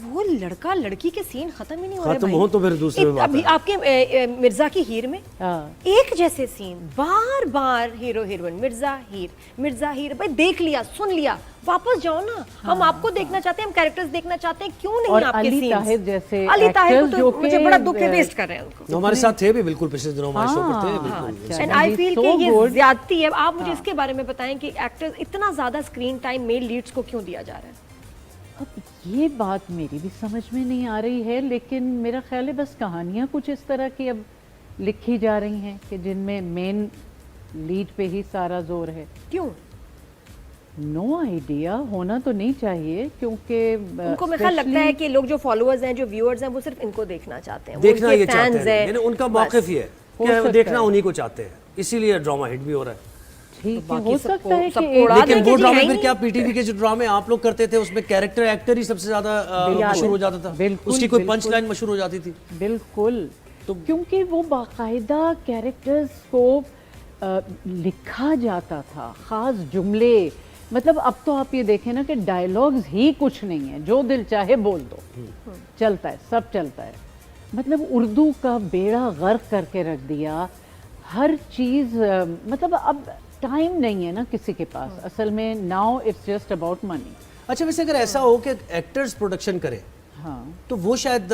وہ لڑکا لڑکی کے سین ختم ہی نہیں ہو رہے ختم ہو تو پھر دوسرے میں ابھی آپ کے مرزا کی ہیر میں ایک جیسے سین بار بار ہیرو ہیروئن مرزا ہیر بھائی دیکھ لیا سن لیا واپس جاؤ نا. ہم آپ کو دیکھنا چاہتے ہیں, ہم کیریکٹرز دیکھنا چاہتے ہیں, کیوں نہیں آپ کے سینز. طاہر جیسے علی طاہر کو تو مجھے بڑا دکھ ہے, ویسٹ کر رہے ہیں ان کو. ہمارے ساتھ تھے بھی بالکل پچھلے دنوں ہمارے شو پر تھے بالکل. اینڈ آئی فیل کہ یہ زیادتی ہے. آپ مجھے اس کے بارے میں بتائیں کہ ایکٹرز اتنا زیادہ اسکرین ٹائم میل لیڈز کو کیوں دیا جا رہا ہے؟ اب یہ بات میری بھی سمجھ میں نہیں آ رہی ہے, لیکن میرا خیال ہے بس کہانیاں کچھ اس طرح کی اب لکھی جا رہی ہیں کہ جن میں مین لیڈ پہ ہی سارا زور ہے. کیوں؟ نو آئیڈیا, ہونا تو نہیں چاہیے کیونکہ ان کو میرے خیال لگتا ہے کہ لوگ جو فالوورز ہیں جو ویورز ہیں وہ صرف ان کو دیکھنا چاہتے ہیں, دیکھنا یہ چاہتے ہیں, یعنی ان کا موقف یہ ہے کہ دیکھنا انہی کو چاہتے ہیں, اسی لیے ڈرامہ ہٹ بھی ہو رہا ہے. ٹھیک ہے, ہو سکتا ہے کہ لیکن وہ ڈرامے پھر کیا پی ٹی وی کے جو ڈرامے آپ لوگ کرتے تھے اس میں کیریکٹر ایکٹر ہی سب سے زیادہ مشہور ہو جاتا تھا, اس کی کوئی پنچ لائن مشہور ہو جاتی تھی. بالکل, کیونکہ وہ باقاعدہ کیریکٹرز کو لکھا جاتا تھا, خاص جملے. مطلب اب تو آپ یہ دیکھیں نا کہ ڈائیلاگز ہی کچھ نہیں ہے, جو دل چاہے بول دو, چلتا ہے, سب چلتا ہے. مطلب اردو کا بیڑا غرق کر کے رکھ دیا ہر چیز. مطلب اب ٹائم نہیں ہے نا کسی کے پاس اصل میں. Now it's just about money. اچھا ویسے اگر ایسا ہو کہ ایکٹرز پروڈکشن کریں تو وہ شاید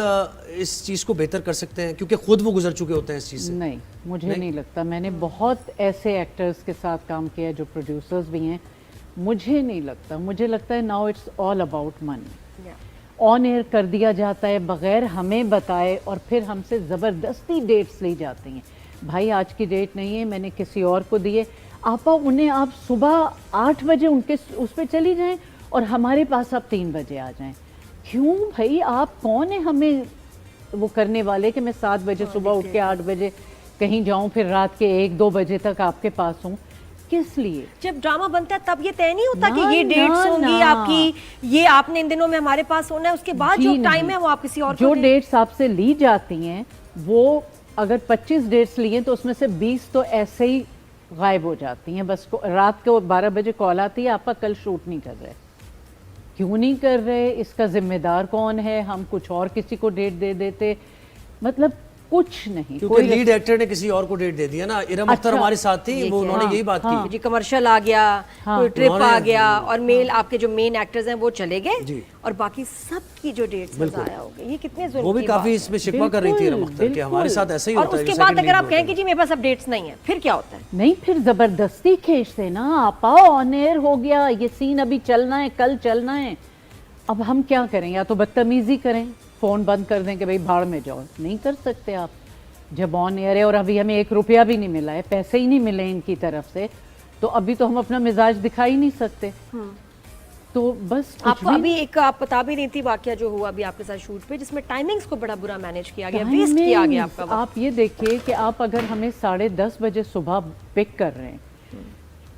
اس چیز کو بہتر کر سکتے ہیں کیونکہ خود وہ گزر چکے ہوتے ہیں اس چیز سے. نہیں, مجھے نہیں لگتا. میں نے بہت ایسے ایکٹرز کے ساتھ کام کیا جو پروڈیوسرز بھی ہیں, مجھے نہیں لگتا. مجھے لگتا ہے now it's all about money. On air کر دیا جاتا ہے بغیر ہمیں بتائے, اور پھر ہم سے زبردستی ڈیٹس لی جاتی ہیں. بھائی آج کی ڈیٹ نہیں ہے, میں نے کسی اور کو دیے. آپا انہیں آپ صبح 8 بجے ان کے اس پہ چلی جائیں اور ہمارے پاس آپ 3 بجے آ جائیں. کیوں بھائی, آپ کون ہیں ہمیں وہ کرنے والے کہ میں 7 بجے صبح اٹھ کے 8 بجے کہیں جاؤں پھر رات کے 1-2 بجے تک آپ کے پاس ہوں؟ کس لیے؟ جب ڈرامہ بنتا ہے تب یہ طے نہیں ہوتا کہ یہ ڈیٹس ہوں گی آپ کی, یہ آپ نے ان دنوں میں ہمارے پاس ہونا ہے, اس کے بعد جو ٹائم ہے وہ آپ کسی اور کو جو ڈیٹس آپ سے لی جاتی ہیں وہ اگر 25 ڈیٹس لیے تو اس میں سے 20 تو ایسے ہی غائب ہو جاتی ہیں. بس رات کو 12 بجے کال آتی ہے, آپ کا کل شوٹ نہیں کر رہے. کیوں نہیں کر رہے, اس کا ذمہ دار کون ہے؟ ہم کچھ اور کسی کو ڈیٹ دے دیتے. مطلب کچھ نہیں, کیونکہ لیڈ ایکٹر نے کسی اور کو ڈیٹ دے دیا نا. ارم اختر ہمارے ساتھ تھی, وہ انہوں نے یہی بات کی جی کمرشل آ گیا, کوئی ٹرپ آ گیا, اور میل آپ کے جو مین ایکٹرز ہیں وہ چلے گئے, اور باقی سب کی جو ڈیٹس ضائع ہو گئی. یہ کتنے ظلم کی بات ہے. وہ بھی کافی اس میں شکوہ کر رہی تھی ارم اختر کہ ہمارے ساتھ ایسا ہی ہوتا ہے. اور اس کے بعد اگر آپ کہیں کہ جی میرے پاس اب ڈیٹس نہیں ہیں, پھر کیا ہوتا ہے؟ نہیں, پھر زبردستی کھینچتے نا. آپ آن ایئر ہو گیا, یہ سین ابھی چلنا ہے, کل چلنا ہے. اب ہم کیا کریں؟ یا تو بدتمیزی کریں, فون بند کر دیں کہ بھائی بھاڑ میں جاؤ. نہیں کر سکتے آپ جب آن ایئر ہے, اور ابھی ہمیں 1 روپیہ بھی نہیں ملا ہے, پیسے ہی نہیں ملے ان کی طرف سے, تو ابھی تو ہم اپنا مزاج دکھا ہی نہیں سکتے. تو بس آپ ابھی ایک آپ بتا بھی رہی تھی واقعہ جو ہوا ابھی آپ کے ساتھ شوٹ پہ, جس میں ٹائمنگز کو بڑا برا مینیج کیا گیا, ویسٹ کیا گیا آپ کا وقت. آپ یہ دیکھیے کہ آپ اگر ہمیں 10:30 بجے صبح پک کر رہے ہیں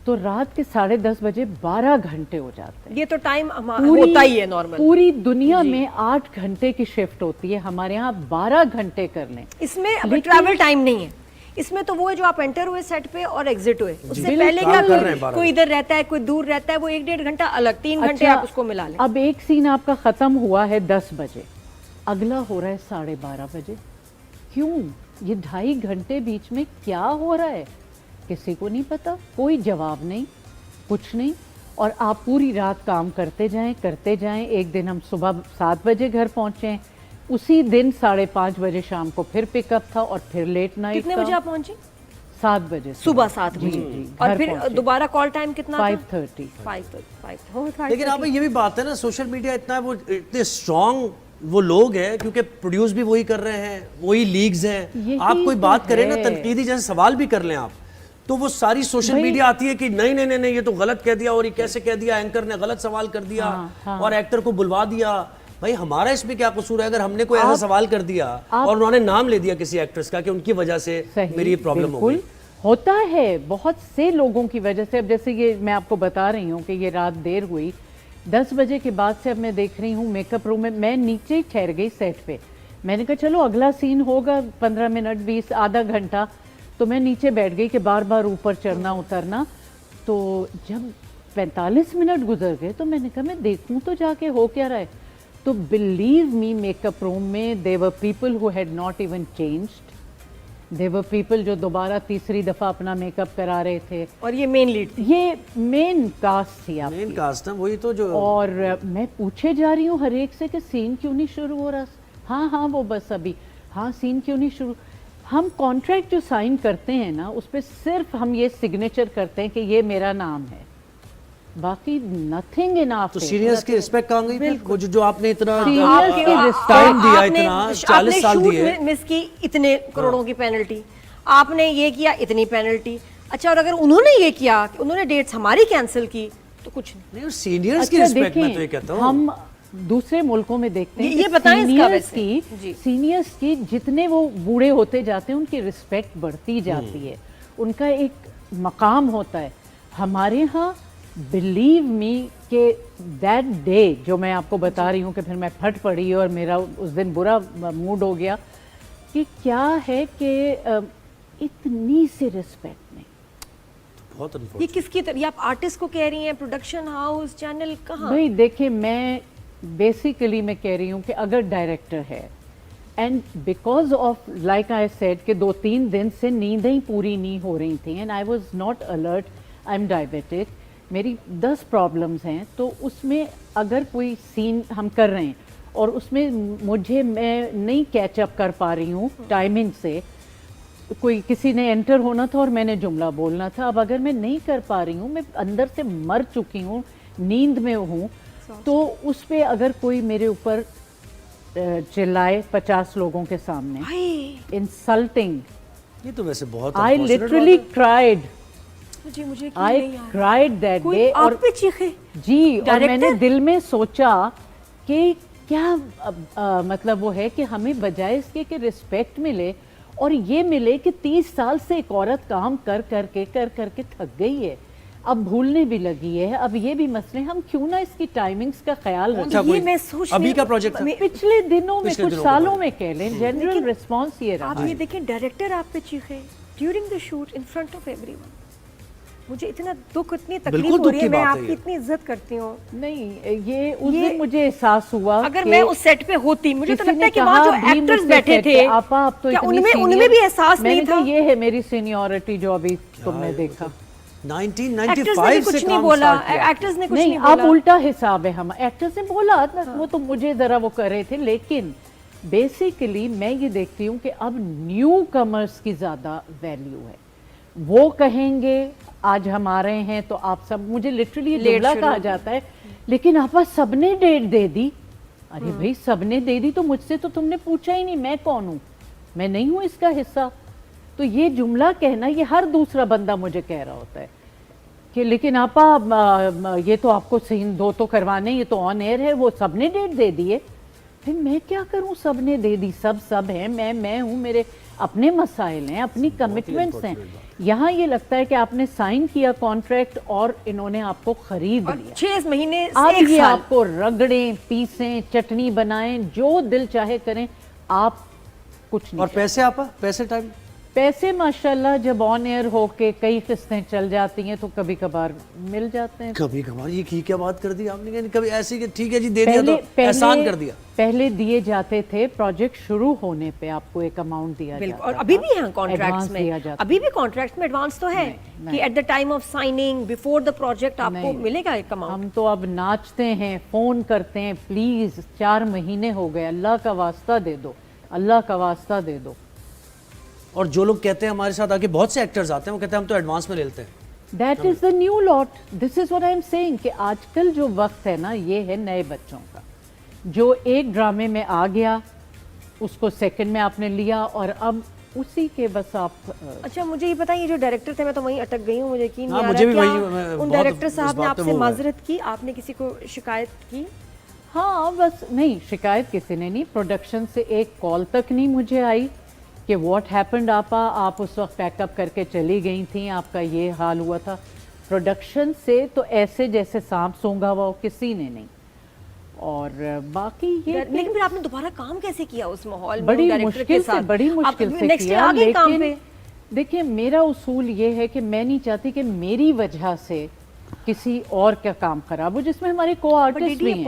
تو رات کے 10:30 بجے 12 گھنٹے ہو جاتے ہیں. یہ تو ٹائم ہوتا ہی ہے نارمل. پوری دنیا میں 8 گھنٹے کی شفٹ ہوتی ہے, ہمارے ہاں 12 گھنٹے کر لیں. اس میں اب ٹریول ٹائم نہیں ہے, اس میں تو وہ ہے جو آپ انٹر ہوئے سیٹ پہ اور ایگزٹ ہوئے, اس سے پہلے کا کوئی ادھر رہتا ہے, کوئی دور رہتا ہے, وہ 1-1.5 گھنٹہ الگ, 3 گھنٹے آپ اس کو ملا لیں. اب ایک سین آپ کا ختم ہوا ہے 10 بجے, اگلا ہو رہا ہے 12:30 بجے. کیوں؟ یہ 2.5 گھنٹے بیچ میں کیا ہو رہا ہے کسی کو نہیں پتا, کوئی جواب نہیں, کچھ نہیں. اور آپ پوری رات کام کرتے جائیں. ایک دن ہم صبح 7 بجے گھر پہنچے, اسی دن 5:30 بجے شام کو پھر پک اپ تھا, اور پھر لیٹ نائٹ. کتنے بجے آپ پہنچے؟ 7 بجے صبح 7 بجے. اور پھر دوبارہ کال ٹائم کتنا تھا؟ 5:30. لیکن آپ یہ بھی بات ہے نا, سوشل میڈیا اتنا وہ اتنے اسٹرانگ وہ لوگ ہیں کیونکہ پروڈیوس بھی وہی کر رہے ہیں, وہی لیگز ہیں. آپ کوئی بات کریں نا, تنقیدی جیسے سوال بھی کر لیں آپ, تو وہ ساری سوشل میڈیا آتی ہے کہ نہیں یہ تو غلط کہہ دیا, اور یہ کیسے کہہ دیا, اینکر نے غلط سوال کر دیا اور ایکٹر کو بلوا دیا. بھائی ہمارا اس میں کیا قصور ہے؟ اگر ہم نے کوئی ایسا سوال کر دیا اور انہوں نے نام لے دیا کسی ایکٹرس کا کہ ان کی وجہ سے میری یہ پرابلم ہو گئی. ہوتا ہے بہت سے لوگوں کی وجہ سے. اب جیسے یہ میں آپ کو بتا رہی ہوں کہ یہ رات دیر ہوئی, 10 بجے کے بعد سے اب میں دیکھ رہی ہوں میک اپ روم میں نیچے ہی ٹھہر گئی سیٹ پہ. میں نے کہا چلو اگلا سین ہوگا 15 منٹ 20 آدھا گھنٹہ, تو میں نیچے بیٹھ گئی کہ بار بار اوپر چڑھنا اترنا. تو جب 45 منٹ گزر گئے تو میں نے کہا میں دیکھوں تو جا کے ہو کیا رہا ہے. تو believe me makeup room میں there were people who had not even changed. There were people جو دوبارہ تیسری دفعہ اپنا میک اپ کرا رہے تھے. اور یہ مین لیڈ تھی, یہ مین کاسٹ تھی آپ کی. مین کاسٹ ہے وہی تو جو. اور میں پوچھے جا رہی ہوں ہر ایک سے کہ سین کیوں نہیں شروع ہو رہا. ہاں وہ بس ابھی, ہاں سین کیوں نہیں شروع. ہم کانٹریکٹ جو سائن کرتے ہیں نا اس پہ صرف ہم یہ سگنیچر کرتے ہیں کہ یہ میرا نام ہے, باقی نتھنگ ان آف. تو سینئرز کی رسپیکٹ کہاں گئی پھر؟ وہ جو آپ نے اتنا سینئرز کی ٹائم دیا, اتنا 40 سال دیے, مس کی اتنے کروڑوں کی پینلٹی, آپ نے یہ کیا اتنی پینلٹی. اچھا اور اگر انہوں نے یہ کیا کہ انہوں نے ڈیٹس ہماری کینسل کی تو کچھ نہیں. سینئرز کی رسپیکٹ میں تو یہ کہتا ہوں, ہم دوسرے ملکوں میں دیکھتے ہیں یہ بتائیں سینئرز کی جتنے وہ بوڑھے ہوتے جاتے ہیں ان کی رسپیکٹ بڑھتی جاتی ہے, ان کا ایک مقام ہوتا ہے. ہمارے ہاں بلیو می کہ دیٹ ڈے جو میں آپ کو بتا رہی ہوں کہ پھر میں پھٹ پڑی اور میرا اس دن برا موڈ ہو گیا کہ کیا ہے کہ اتنی سی رسپیکٹ نہیں. بہت یہ کس کی طرح, یہ آپ آرٹسٹ کو کہہ رہی ہیں, پروڈکشن ہاؤس, چینل, کہاں؟ بھائی دیکھیں میں بیسیکلی میں کہہ رہی ہوں کہ اگر ڈائریکٹر ہے and because of like I said کہ 2-3 دن سے نیندیں پوری نہیں ہو رہی تھیں and I was not alert, I am diabetic, میری 10 پرابلمز ہیں. تو اس میں اگر کوئی سین ہم کر رہے ہیں اور اس میں میں نہیں کیچ اپ کر پا رہی ہوں ٹائمنگ سے, کوئی کسی نے انٹر ہونا تھا اور میں نے جملہ بولنا تھا, اب اگر میں نہیں کر پا رہی ہوں, میں اندر سے مر چکی ہوں, نیند میں ہوں, تو اس پہ اگر کوئی میرے اوپر چلائے 50 لوگوں کے سامنے, انسلٹنگ, یہ تو ویسے بہت I literally cried. مجھے I cried that day. آپ پہ چیخے جی, اور میں نے دل میں سوچا کہ کیا مطلب وہ ہے کہ ہمیں بجائے اس کے کہ رسپیکٹ ملے اور یہ ملے کہ 30 سال سے ایک عورت کام کر کر کے تھک گئی ہے, اب بھولنے بھی لگی ہے, اب یہ بھی مسئلے, ہم کیوں نہ اس کی ٹائمنگز کا خیال رکھیں. یہ میں سوچ ابھی کا پروجیکٹ پچھلے دنوں میں کچھ سالوں میں کہہ لیں جنرل ریسپانس یہ رہا. آپ یہ دیکھیں ڈائریکٹر آپ پہ چیخے during the shoot in front of everyone. مجھے اتنا دکھ, اتنی تکلیف ہو رہی ہے, میں آپ کی اتنی عزت کرتی ہوں. نہیں یہ اس دن مجھے احساس ہوا اگر میں اس سیٹ پہ ہوتی, مجھے تو لگتا ہے کہ وہاں جو ایکٹرز بیٹھے تھے آپا آپ تو ان میں بھی احساس نہیں تھا. یہ ہے میری سینیورٹی جو ابھی تم نے دیکھا. 1995 سے کچھ نہیں بولا, ایکٹرز نے کچھ نہیں بولا. اب الٹا حساب ہے, ہم ایکٹرز نے بولا وہ تو مجھے ذرا وہ کر رہے تھے, لیکن بیسیکلی میں یہ دیکھتی ہوں کہ اب نیو کمرز کی زیادہ ویلیو ہے. وہ کہیں گے آج ہم آ رہے ہیں تو آپ سب, مجھے لٹرلی جملہ کہا جاتا ہے لیکن آپا سب نے ڈیٹ دے دی. ارے بھائی سب نے دے دی تو مجھ سے تو تم نے پوچھا ہی نہیں, میں کون ہوں, میں نہیں ہوں اس کا حصہ. تو یہ جملہ کہنا, یہ ہر دوسرا بندہ مجھے کہہ رہا ہوتا ہے کہ لیکن آپا یہ تو آپ کو سین 2 تو کروانے, یہ تو آن ایئر ہے, وہ سب نے ڈیٹ دے دی ہے. پھر میں کیا کروں, سب نے دے دی, سب ہیں, میں ہوں, میرے اپنے مسائل ہیں, اپنی کمٹمنٹس ہیں. یہاں یہ لگتا ہے کہ آپ نے سائن کیا کانٹریکٹ اور انہوں نے آپ کو خرید لیا 6 مہینے, اب یہ آپ کو رگڑیں, پیسیں, چٹنی بنائیں, جو دل چاہے کریں, آپ کچھ نہیں. اور پیسے آپا, پیسے ٹائم, پیسے ماشاءاللہ جب آن ایئر ہو کے کئی قسطیں چل جاتی ہیں تو کبھی کبھار مل جاتے ہیں. کبھی کبھار, یہ کیا بات کر دی آپ نے, کبھی ایسی کہ ٹھیک ہے جی دے دیا تو احسان کر دیا. پہلے دیے جاتے تھے پروجیکٹ شروع ہونے پہ آپ کو ایک اماؤنٹ دیا جاتا اور ابھی بھی ہیں کانٹریکٹس میں, ابھی بھی کانٹریکٹس میں ایڈوانس تو ہے کہ at the time of signing before the project آپ کو ملے گا ایک اماؤنٹ. ہم تو اب ناچتے ہیں, فون کرتے ہیں, پلیز 4 مہینے ہو گئے, اللہ کا واسطہ دے دو, اللہ کا واسطہ دے دو. اور جو لوگ کہتے ہیں ہمارے ساتھ آگے بہت سے ایکٹرز آتے ہیں, وہ کہتے ہیں ہم تو ایڈوانس میں لیتے ہیں. That is the new lot. This is what I am saying کہ آج کل جو وقت ہے نا, یہ ہے نئے بچوں کا, جو ایک ڈرامے میں آ گیا اس کو سیکنڈ میں آپ نے لیا اور اب اسی کے بس آپ. اچھا مجھے یہ بتائیں, یہ جو ڈائریکٹر تھے, میں تو وہیں اٹک گئی ہوں, مجھے یقین نہیں آ رہا کیا ان ڈائریکٹر صاحب نے آپ سے معذرت کی, آپ نے کسی کو شکایت کی؟ ہاں بس نہیں, شکایت کسی نے نہیں, پروڈکشن سے ایک کال تک نہیں مجھے آئی کہ واٹ ہیپنڈ آپا, آپ اس وقت پیک اپ کر کے چلی گئی تھیں, آپ کا یہ حال ہوا تھا. پروڈکشن سے تو ایسے جیسے سانپ سونگا ہوا کسی نے نہیں. اور باقی یہ, لیکن پھر آپ نے دوبارہ کام کیسے کیا اس ماحول میں, بڑی مشکل سے کیا. لیکن دیکھیں میرا اصول یہ ہے کہ میں نہیں چاہتی کہ میری وجہ سے کسی اور کا کام خراب ہو, جس میں ہمارے کو آرٹسٹ بھی ہیں.